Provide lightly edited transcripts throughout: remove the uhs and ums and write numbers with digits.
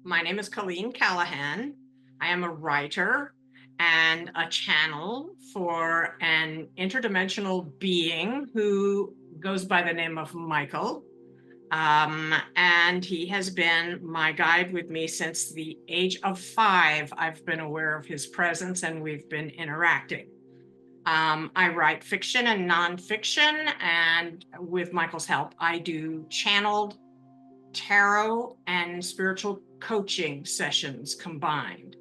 My name is Cailin Callaghan. I am a writer and a channel for an interdimensional being who goes by the name of Michael. And he has been my guide with me since the age of 5. I've been aware of his presence and we've been interacting. I write fiction and nonfiction, and with Michael's help, I do channeled tarot and spiritual coaching sessions combined.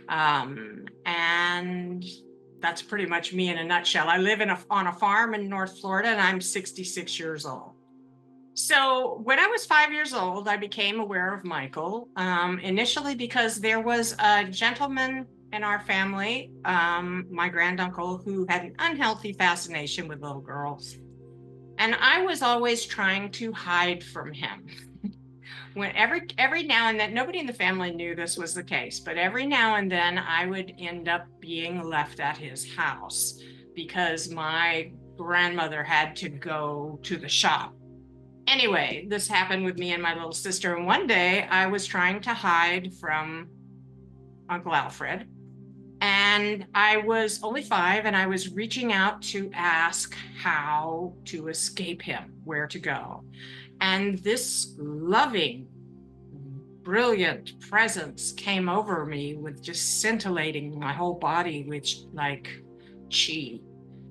And that's pretty much me in a nutshell. I live on a farm in North Florida, and I'm 66 years old. So when I was 5 years old, I became aware of Michael, initially because there was a gentleman in our family, my granduncle, who had an unhealthy fascination with little girls. And I was always trying to hide from him. When every now and then, nobody in the family knew this was the case, but every now and then I would end up being left at his house because my grandmother had to go to the shop. Anyway, this happened with me and my little sister. And one day I was trying to hide from Uncle Alfred. And I was only 5, and I was reaching out to ask how to escape him, where to go. And this loving, brilliant presence came over me with just scintillating my whole body with like chi.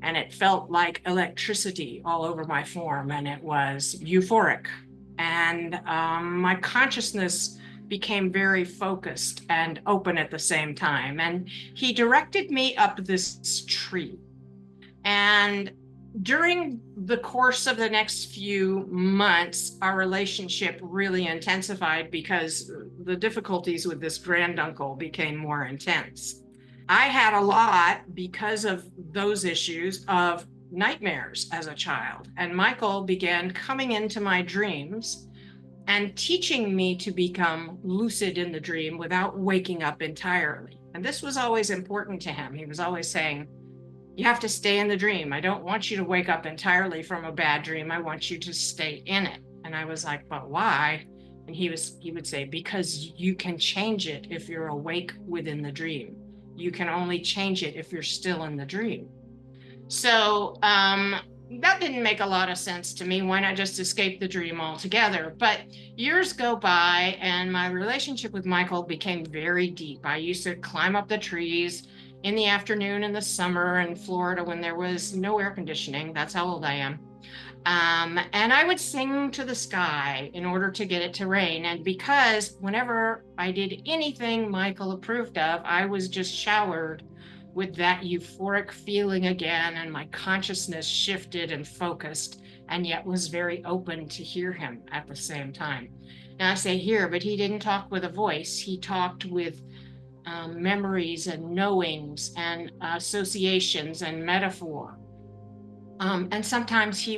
And it felt like electricity all over my form, and it was euphoric. And my consciousness became very focused and open at the same time. And he directed me up this tree. And during the course of the next few months, our relationship really intensified because the difficulties with this granduncle became more intense. I had a lot, because of those issues, of nightmares as a child. And Michael began coming into my dreams and teaching me to become lucid in the dream without waking up entirely. And this was always important to him. He was always saying, you have to stay in the dream. I don't want you to wake up entirely from a bad dream. I want you to stay in it. And I was like, but why? And he would say, because you can change it if you're awake within the dream. You can only change it if you're still in the dream. So that didn't make a lot of sense to me. Why not just escape the dream altogether? But years go by, and my relationship with Michael became very deep. I used to climb up the trees in the afternoon in the summer in Florida when there was no air conditioning. That's how old I am. And I would sing to the sky in order to get it to rain. And because whenever I did anything Michael approved of, I was just showered with that euphoric feeling again. And my consciousness shifted and focused, and yet was very open to hear him at the same time. Now I say hear, but he didn't talk with a voice. He talked with memories and knowings and associations and metaphor. And sometimes he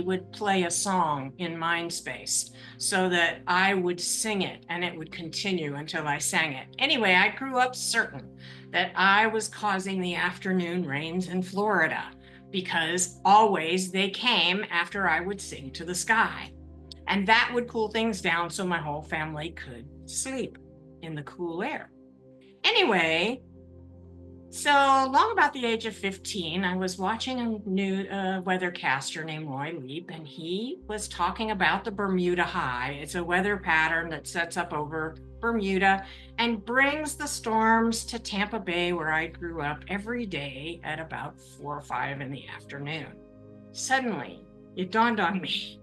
would play a song in mind space so that I would sing it, and it would continue until I sang it. Anyway, I grew up certain that I was causing the afternoon rains in Florida, because always they came after I would sing to the sky. And that would cool things down so my whole family could sleep in the cool air. Anyway, so long about the age of 15, I was watching a new weathercaster named Roy Leap, and he was talking about the Bermuda High. It's a weather pattern that sets up over Bermuda and brings the storms to Tampa Bay, where I grew up, every day at about 4 or 5 in the afternoon. Suddenly, it dawned on me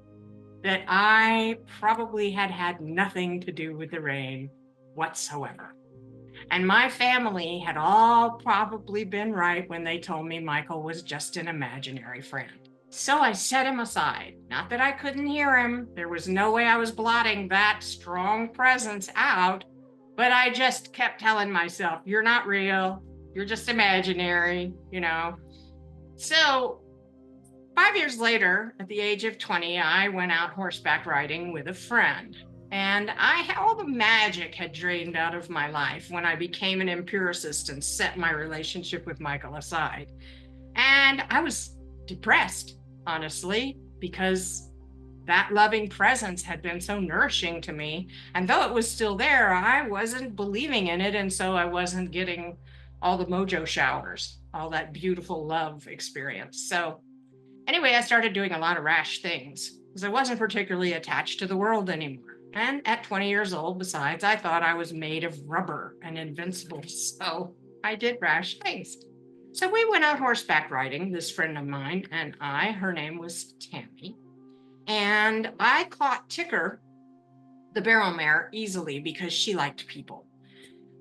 that I probably had nothing to do with the rain whatsoever. And my family had all probably been right when they told me Michael was just an imaginary friend. So I set him aside. Not that I couldn't hear him. There was no way I was blotting that strong presence out. But I just kept telling myself, you're not real. You're just imaginary, you know. So 5 years later, at the age of 20, I went out horseback riding with a friend. And all the magic had drained out of my life when I became an empiricist and set my relationship with Michael aside. And I was depressed, honestly, because that loving presence had been so nourishing to me. And though it was still there, I wasn't believing in it. And so I wasn't getting all the mojo showers, all that beautiful love experience. So anyway, I started doing a lot of rash things because I wasn't particularly attached to the world anymore. And at 20 years old, besides, I thought I was made of rubber and invincible. So I did rash things. So we went out horseback riding, this friend of mine and I, her name was Tammy. And I caught Ticker, the barrel mare, easily because she liked people.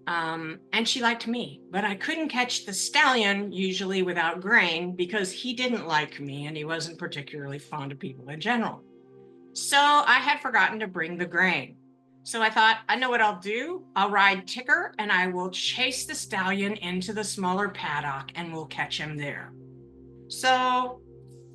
And she liked me, but I couldn't catch the stallion usually without grain because he didn't like me and he wasn't particularly fond of people in general. So I had forgotten to bring the grain. So I thought, I know what I'll do. I'll ride Ticker and I will chase the stallion into the smaller paddock and we'll catch him there. So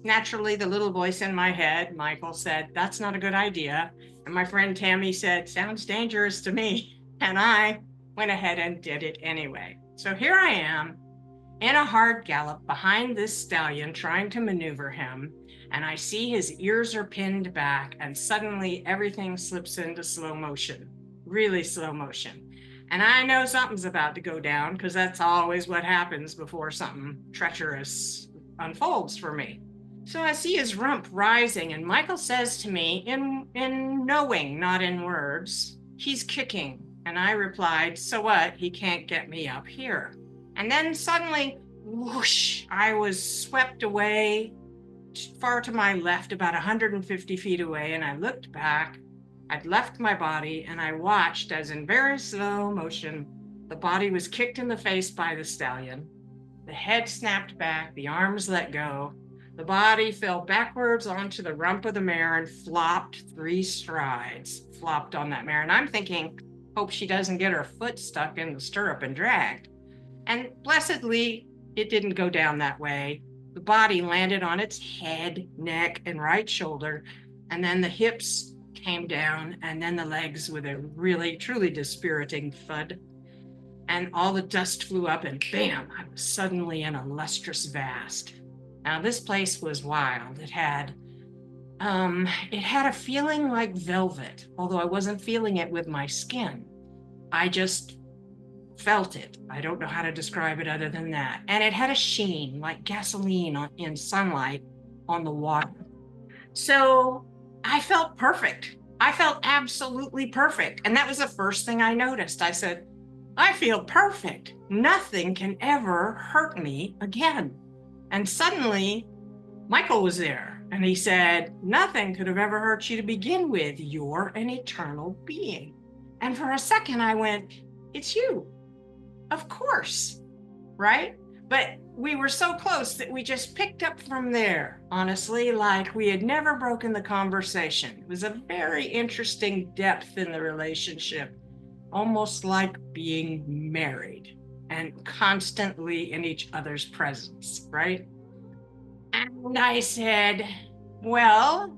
naturally, the little voice in my head, Michael, said, that's not a good idea. And my friend Tammy said, sounds dangerous to me. And I went ahead and did it anyway. So here I am in a hard gallop behind this stallion trying to maneuver him. And I see his ears are pinned back and suddenly everything slips into slow motion, really slow motion. And I know something's about to go down because that's always what happens before something treacherous unfolds for me. So I see his rump rising and Michael says to me in knowing, not in words, he's kicking. And I replied, so what? He can't get me up here. And then suddenly, whoosh, I was swept away far to my left, about 150 feet away. And I looked back, I'd left my body and I watched as in very slow motion, the body was kicked in the face by the stallion. The head snapped back, the arms let go. The body fell backwards onto the rump of the mare and flopped 3 strides, flopped on that mare. And I'm thinking, hope she doesn't get her foot stuck in the stirrup and dragged. And blessedly, it didn't go down that way. The body landed on its head, neck, and right shoulder, and then the hips came down, and then the legs with a really, truly dispiriting thud. And all the dust flew up, and bam, I was suddenly in a lustrous vast. Now, this place was wild. It had a feeling like velvet, although I wasn't feeling it with my skin. I just felt it. I don't know how to describe it other than that. And it had a sheen like gasoline in sunlight on the water. So I felt perfect. I felt absolutely perfect. And that was the first thing I noticed. I said, I feel perfect. Nothing can ever hurt me again. And suddenly, Michael was there. And he said, nothing could have ever hurt you to begin with. You're an eternal being. And for a second, I went, it's you. Of course, right? But we were so close that we just picked up from there, honestly, like we had never broken the conversation. It was a very interesting depth in the relationship, almost like being married and constantly in each other's presence, right? And I said, well,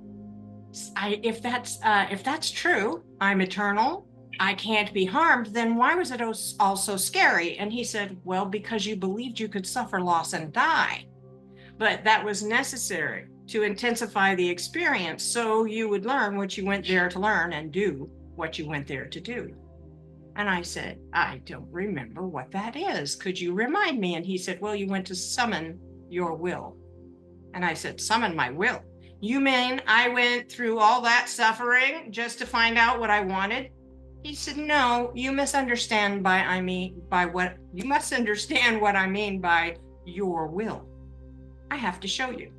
if that's true, I'm eternal, I can't be harmed, then why was it all so scary? And he said, well, because you believed you could suffer loss and die. But that was necessary to intensify the experience so you would learn what you went there to learn and do what you went there to do. And I said, I don't remember what that is. Could you remind me? And he said, well, you went to summon your will. And I said, summon my will? You mean I went through all that suffering just to find out what I wanted? He said, no, you misunderstand what I mean by your will. I have to show you.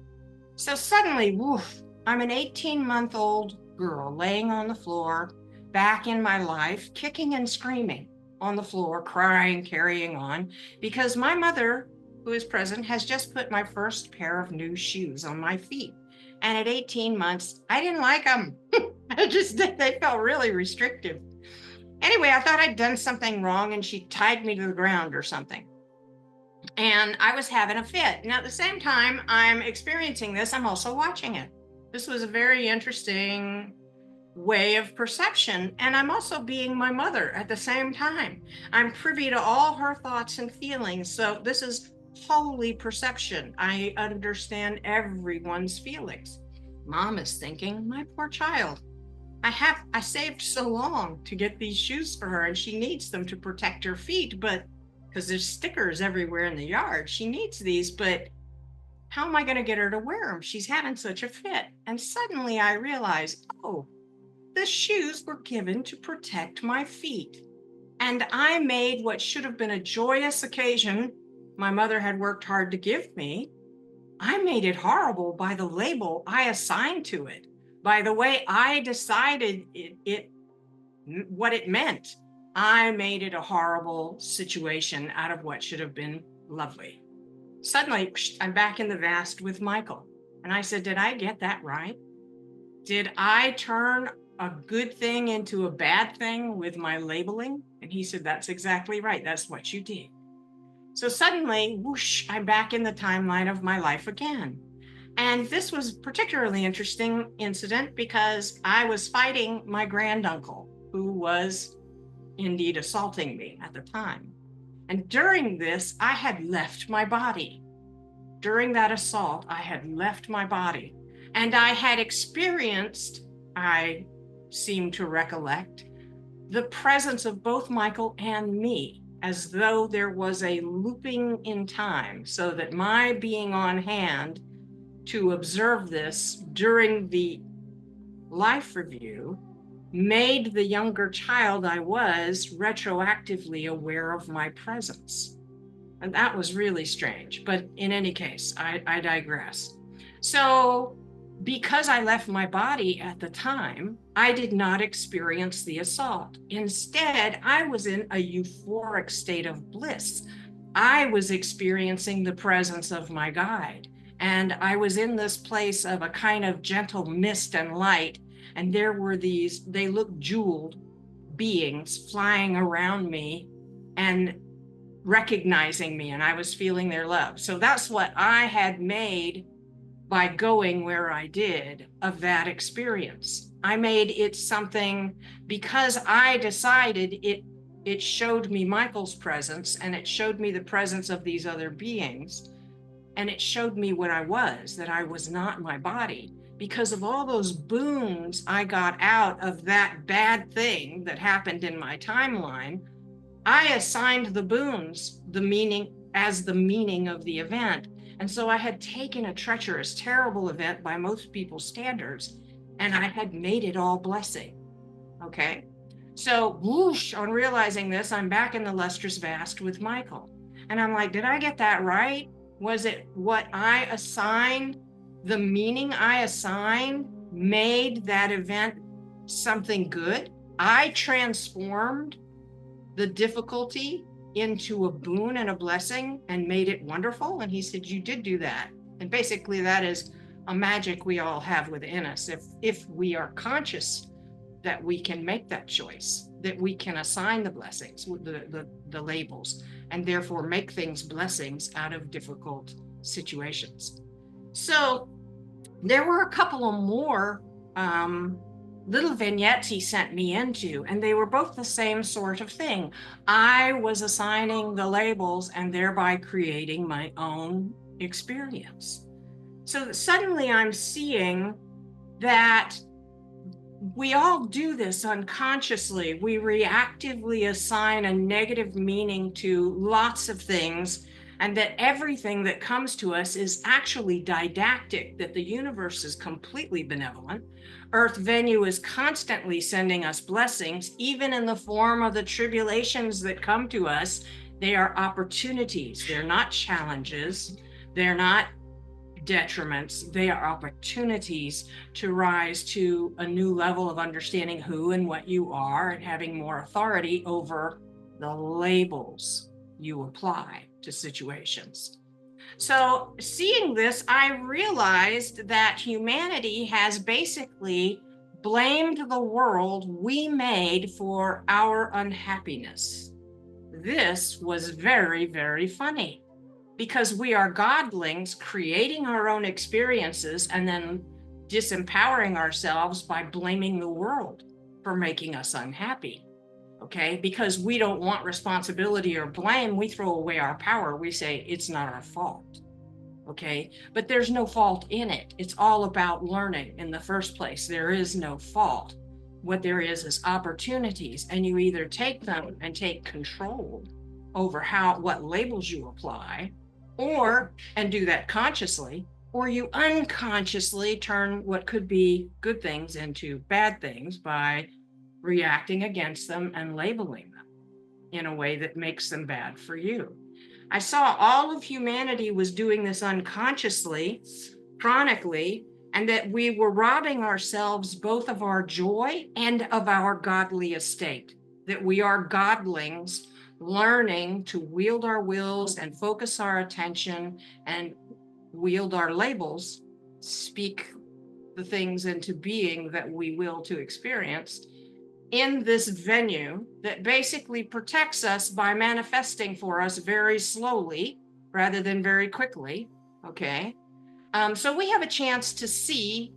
So suddenly, woof, I'm an 18-month-old girl laying on the floor, back in my life, kicking and screaming on the floor, crying, carrying on, because my mother, who is present, has just put my first pair of new shoes on my feet. And at 18 months, I didn't like them. They felt really restrictive. Anyway, I thought I'd done something wrong and she tied me to the ground or something. And I was having a fit. Now, at the same time I'm experiencing this, I'm also watching it. This was a very interesting way of perception. And I'm also being my mother at the same time. I'm privy to all her thoughts and feelings. So this is holy perception. I understand everyone's feelings. Mom is thinking, my poor child. I saved so long to get these shoes for her, and she needs them to protect her feet, but because there's stickers everywhere in the yard, she needs these, but how am I going to get her to wear them? She's having such a fit. And suddenly I realized, oh, the shoes were given to protect my feet. And I made what should have been a joyous occasion my mother had worked hard to give me. I made it horrible by the label I assigned to it, by the way I decided what it meant. I made it a horrible situation out of what should have been lovely. Suddenly, I'm back in the vast with Michael. And I said, did I get that right? Did I turn a good thing into a bad thing with my labeling? And he said, that's exactly right. That's what you did. So suddenly, whoosh, I'm back in the timeline of my life again. And this was a particularly interesting incident because I was fighting my granduncle, who was indeed assaulting me at the time. And during this, I had left my body. During that assault, I had left my body. And I had experienced, I seem to recollect, the presence of both Michael and me, as though there was a looping in time, so that my being on hand to observe this during the life review made the younger child I was retroactively aware of my presence. And that was really strange. But in any case, I digress. So because I left my body at the time, I did not experience the assault. Instead, I was in a euphoric state of bliss. I was experiencing the presence of my guide. And I was in this place of a kind of gentle mist and light. And there were these, they looked jeweled beings flying around me and recognizing me, and I was feeling their love. So that's what I had made by going where I did of that experience. I made it something because I decided it showed me Michael's presence, and it showed me the presence of these other beings, and it showed me what I was, that I was not my body. Because of all those boons I got out of that bad thing that happened in my timeline, I assigned the boons the meaning as the meaning of the event. And so I had taken a treacherous, terrible event by most people's standards, and I had made it all blessing. Okay. So whoosh, on realizing this, I'm back in the lustrous vast with Michael. And I'm like, did I get that right? Was it what I assigned, the meaning I assigned made that event something good? I transformed the difficulty into a boon and a blessing and made it wonderful. And he said, you did do that. And basically that is a magic we all have within us. If we are conscious that we can make that choice, that we can assign the blessings, the labels, and therefore make things blessings out of difficult situations. So there were a couple of more little vignettes he sent me into, and they were both the same sort of thing. I was assigning the labels and thereby creating my own experience. So suddenly I'm seeing that we all do this unconsciously. We reactively assign a negative meaning to lots of things, and that everything that comes to us is actually didactic, that the universe is completely benevolent. Earth Venue is constantly sending us blessings, even in the form of the tribulations that come to us. They are opportunities. They're not challenges. They're not detriments. They are opportunities to rise to a new level of understanding who and what you are, and having more authority over the labels you apply to situations. So seeing this, I realized that humanity has basically blamed the world we made for our unhappiness. This was very, very funny, because we are godlings creating our own experiences and then disempowering ourselves by blaming the world for making us unhappy. Okay, because we don't want responsibility or blame, we throw away our power. We say it's not our fault. Okay, but there's no fault in it. It's all about learning in the first place. There is no fault. What there is opportunities, and you either take them and take control over what labels you apply, and do that consciously, or you unconsciously turn what could be good things into bad things by reacting against them and labeling them in a way that makes them bad for you. I saw all of humanity was doing this unconsciously, chronically, and that we were robbing ourselves both of our joy and of our godly estate, that we are godlings learning to wield our wills and focus our attention and wield our labels, speak the things into being that we will to experience in this venue that basically protects us by manifesting for us very slowly rather than very quickly. Okay. So we have a chance to see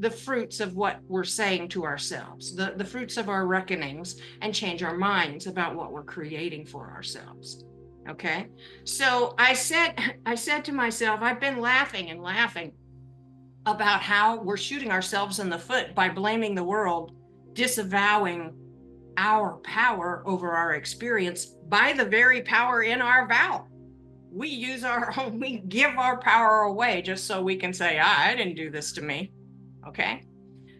the fruits of what we're saying to ourselves, the fruits of our reckonings, and change our minds about what we're creating for ourselves. Okay. So I said to myself, I've been laughing and laughing about how we're shooting ourselves in the foot by blaming the world, disavowing our power over our experience by the very power in our vow. We give our power away just so we can say, I didn't do this to me. Okay.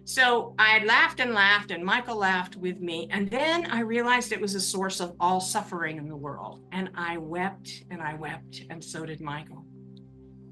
So I laughed and laughed, and Michael laughed with me. And then I realized it was a source of all suffering in the world. And I wept, and so did Michael.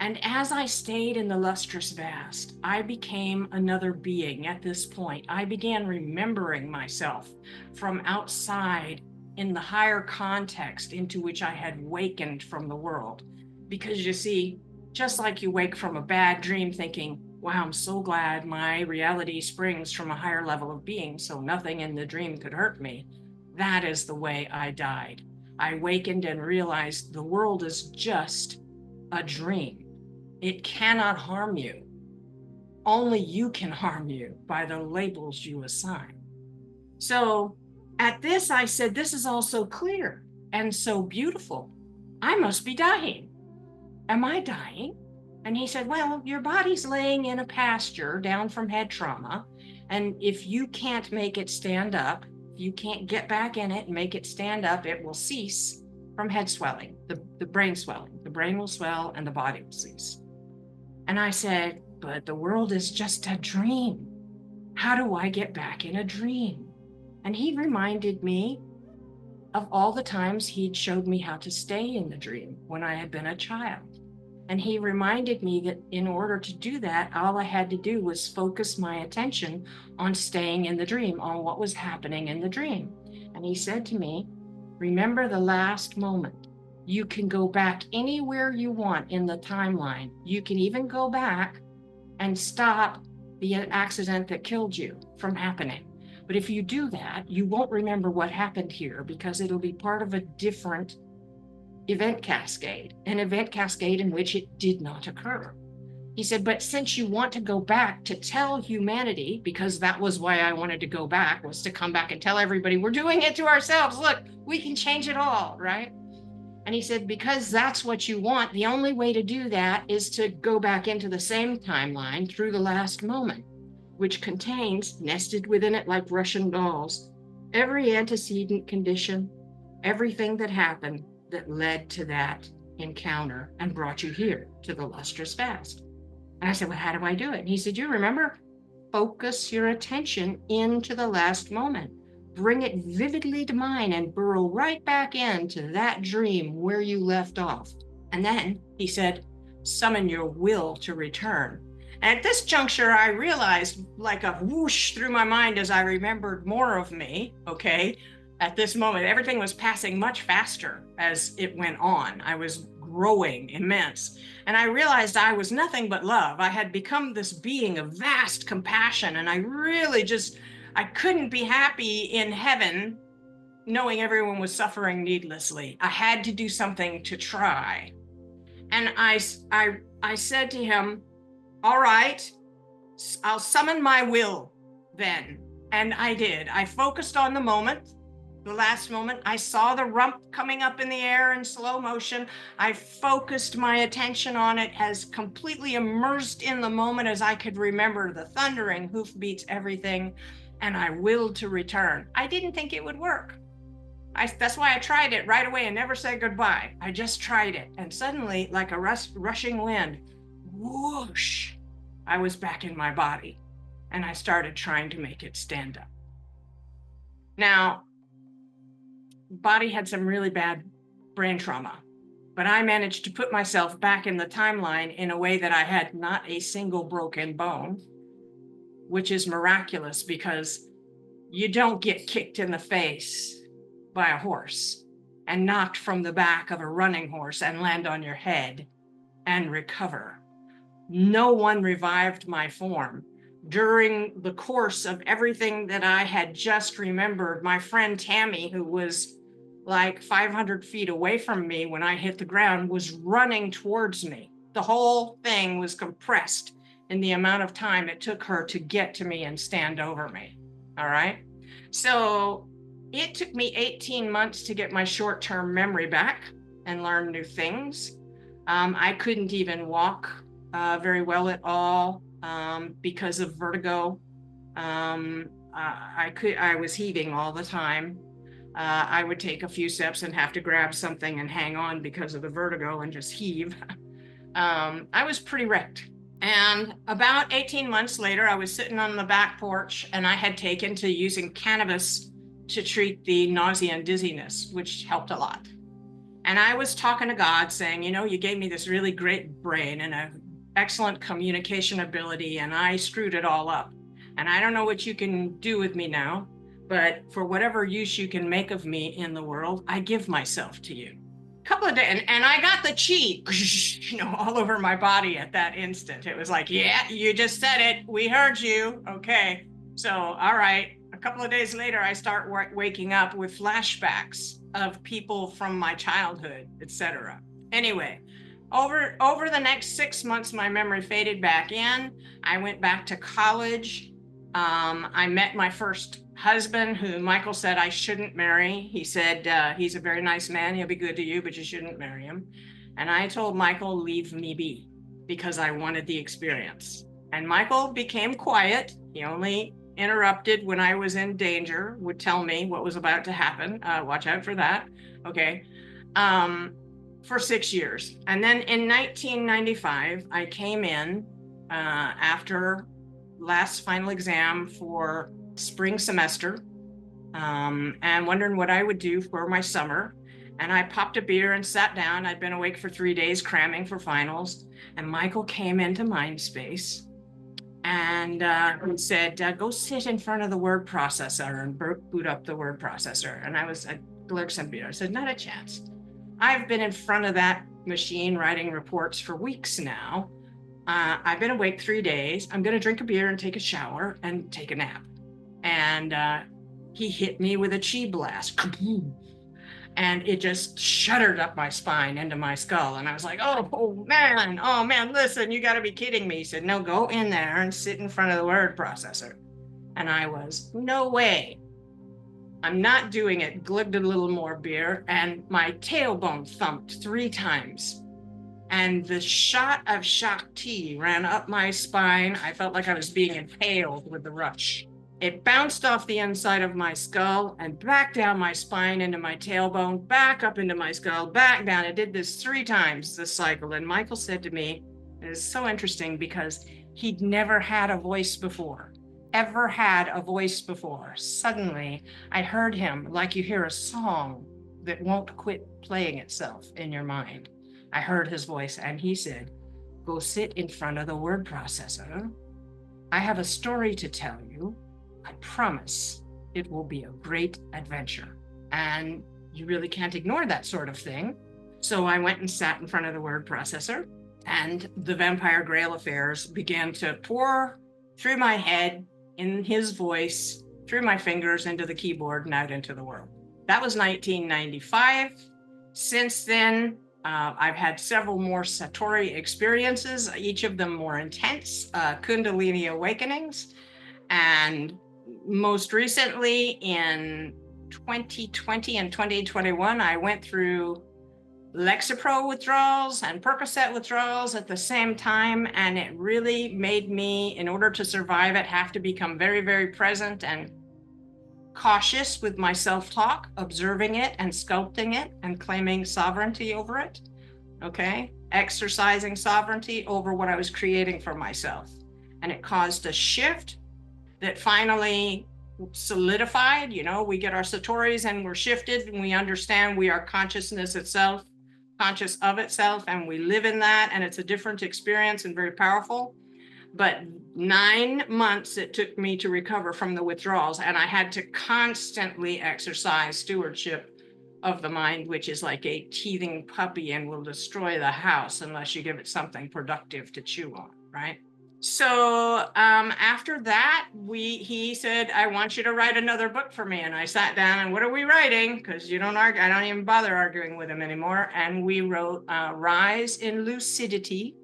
And as I stayed in the lustrous vast, I became another being at this point. I began remembering myself from outside in the higher context into which I had wakened from the world. Because you see, just like you wake from a bad dream thinking, wow, I'm so glad my reality springs from a higher level of being, so nothing in the dream could hurt me. That is the way I died. I wakened and realized the world is just a dream. It cannot harm you. Only you can harm you by the labels you assign. So at this, I said, this is all so clear and so beautiful. I must be dying. Am I dying? And he said, well, your body's laying in a pasture down from head trauma. And if you can't make it stand up, if you can't get back in it and make it stand up, it will cease from head swelling, the brain swelling. The brain will swell and the body will cease. And I said, but the world is just a dream. How do I get back in a dream? And he reminded me of all the times he'd showed me how to stay in the dream when I had been a child. And he reminded me that in order to do that, all I had to do was focus my attention on staying in the dream, on what was happening in the dream. And he said to me, remember the last moment. You can go back anywhere you want in the timeline. You can even go back and stop the accident that killed you from happening. But if you do that, you won't remember what happened here because it'll be part of a different event cascade, an event cascade in which it did not occur. He said, but since you want to go back to tell humanity, because that was why I wanted to go back, was to come back and tell everybody we're doing it to ourselves. Look, we can change it all, right? And he said, because that's what you want, the only way to do that is to go back into the same timeline through the last moment, which contains, nested within it like Russian dolls, every antecedent condition, everything that happened that led to that encounter and brought you here to the lustrous vast. And I said, well, how do I do it? And he said, you remember, focus your attention into the last moment. Bring it vividly to mind and burrow right back into that dream where you left off. And then he said, summon your will to return. And at this juncture, I realized like a whoosh through my mind as I remembered more of me, okay? At this moment, everything was passing much faster as it went on. I was growing immense. And I realized I was nothing but love. I had become this being of vast compassion. And I really I couldn't be happy in heaven knowing everyone was suffering needlessly. I had to do something to try. And I said to him, all right, I'll summon my will then. And I did. I focused on the moment, the last moment. I saw the rump coming up in the air in slow motion. I focused my attention on it, as completely immersed in the moment as I could remember, the thundering hoofbeats, everything, and I willed to return. I didn't think it would work. That's why I tried it right away and never said goodbye. I just tried it. And suddenly, like a rushing wind, whoosh, I was back in my body. And I started trying to make it stand up. Now, body had some really bad brain trauma, but I managed to put myself back in the timeline in a way that I had not a single broken bone, which is miraculous, because you don't get kicked in the face by a horse and knocked from the back of a running horse and land on your head and recover. No one revived my form. During the course of everything that I had just remembered, my friend Tammy, who was like 500 feet away from me when I hit the ground, was running towards me. The whole thing was compressed in the amount of time it took her to get to me and stand over me. All right. So it took me 18 months to get my short-term memory back and learn new things. I couldn't even walk very well at all because of vertigo. I was heaving all the time. I would take a few steps and have to grab something and hang on because of the vertigo and just heave. I was pretty wrecked. And about 18 months later, I was sitting on the back porch, and I had taken to using cannabis to treat the nausea and dizziness, which helped a lot. And I was talking to God saying, you know, you gave me this really great brain and an excellent communication ability, and I screwed it all up. And I don't know what you can do with me now, but for whatever use you can make of me in the world, I give myself to you. A couple of days, and I got the chi, you know, all over my body at that instant. It was like, yeah, you just said it. We heard you. Okay. So, all right. A couple of days later, I start waking up with flashbacks of people from my childhood, etc. Anyway, over the next 6 months, my memory faded back in. I went back to college. I met my first husband, who Michael said I shouldn't marry. He said, he's a very nice man. He'll be good to you, but you shouldn't marry him. And I told Michael, leave me be, because I wanted the experience. And Michael became quiet. He only interrupted when I was in danger, would tell me what was about to happen. Watch out for that. Okay. For 6 years. And then in 1995, I came in after last final exam for spring semester and wondering what I would do for my summer. And I popped a beer and sat down. I'd been awake for 3 days cramming for finals. And Michael came into Mindspace and he said, go sit in front of the word processor and boot up the word processor. And I glurked some beer. I said, not a chance. I've been in front of that machine writing reports for weeks now. I've been awake 3 days. I'm going to drink a beer and take a shower and take a nap. And he hit me with a chi blast. And it just shuddered up my spine into my skull. And I was like, oh man, listen, you got to be kidding me. He said, no, go in there and sit in front of the word processor. And I was, no way. I'm not doing it. Glugged a little more beer, and my tailbone thumped 3 times. And the shot of Shakti ran up my spine. I felt like I was being impaled with the rush. It bounced off the inside of my skull and back down my spine into my tailbone, back up into my skull, back down. It did this 3 times, this cycle. And Michael said to me, it's so interesting because he'd never had a voice before, ever had a voice before. Suddenly, I heard him like you hear a song that won't quit playing itself in your mind. I heard his voice and he said, go sit in front of the word processor. I have a story to tell you. I promise it will be a great adventure. And you really can't ignore that sort of thing. So I went and sat in front of the word processor, and the vampire grail affairs began to pour through my head in his voice, through my fingers into the keyboard and out into the world. That was 1995. Since then, I've had several more Satori experiences, each of them more intense, Kundalini awakenings. And most recently in 2020 and 2021, I went through Lexapro withdrawals and Percocet withdrawals at the same time. And it really made me, in order to survive it, have to become very, very present and cautious with my self-talk, observing it and sculpting it and claiming sovereignty over it. Okay. Exercising sovereignty over what I was creating for myself. And it caused a shift that finally solidified. You know, we get our Satoris and we're shifted and we understand we are consciousness itself, conscious of itself, and we live in that. And it's a different experience and very powerful. But 9 months it took me to recover from the withdrawals. And I had to constantly exercise stewardship of the mind, which is like a teething puppy and will destroy the house unless you give it something productive to chew on, right? So after that, he said, I want you to write another book for me. And I sat down and what are we writing? Because you don't argue, I don't even bother arguing with him anymore. And we wrote Rise in Lucidity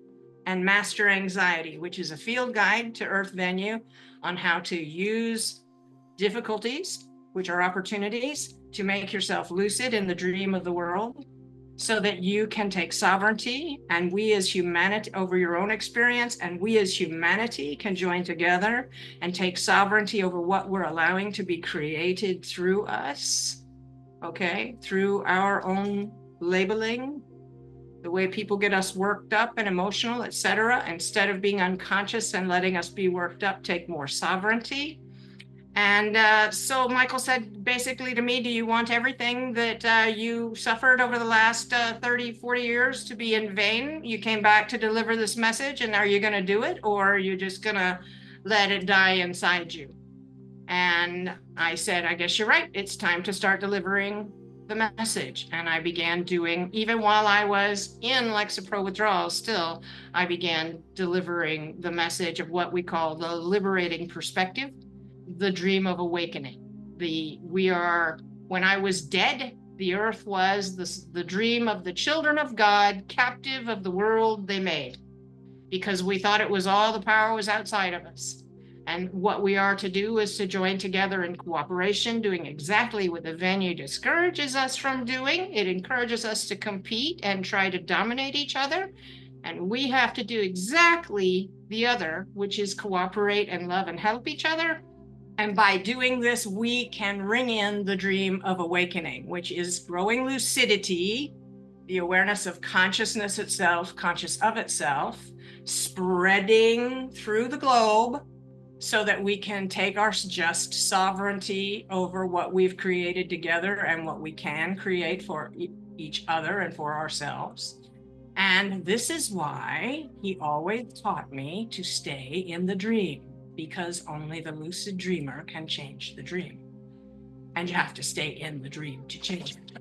and Master Anxiety, which is a field guide to Earth Venue on how to use difficulties, which are opportunities, to make yourself lucid in the dream of the world, so that you can take sovereignty, and we as humanity over your own experience, and we as humanity can join together and take sovereignty over what we're allowing to be created through us, okay, through our own labeling, the way people get us worked up and emotional, etc. Instead of being unconscious and letting us be worked up, take more sovereignty. And so Michael said basically to me, do you want everything that you suffered over the last 30, 40 years to be in vain? You came back to deliver this message, and are you going to do it, or are you just going to let it die inside you? And I said, I guess you're right. It's time to start delivering the message. And I began doing, even while I was in Lexapro withdrawals still, I began delivering the message of what we call the liberating perspective, the dream of awakening. When I was dead, the earth was the dream of the children of God, captive of the world they made, because we thought it was all the power was outside of us. And what we are to do is to join together in cooperation, doing exactly what the venue discourages us from doing. It encourages us to compete and try to dominate each other. And we have to do exactly the other, which is cooperate and love and help each other. And by doing this, we can ring in the dream of awakening, which is growing lucidity, the awareness of consciousness itself, conscious of itself, spreading through the globe so that we can take our just sovereignty over what we've created together and what we can create for each other and for ourselves. And this is why he always taught me to stay in the dream, because only the lucid dreamer can change the dream. And you have to stay in the dream to change it.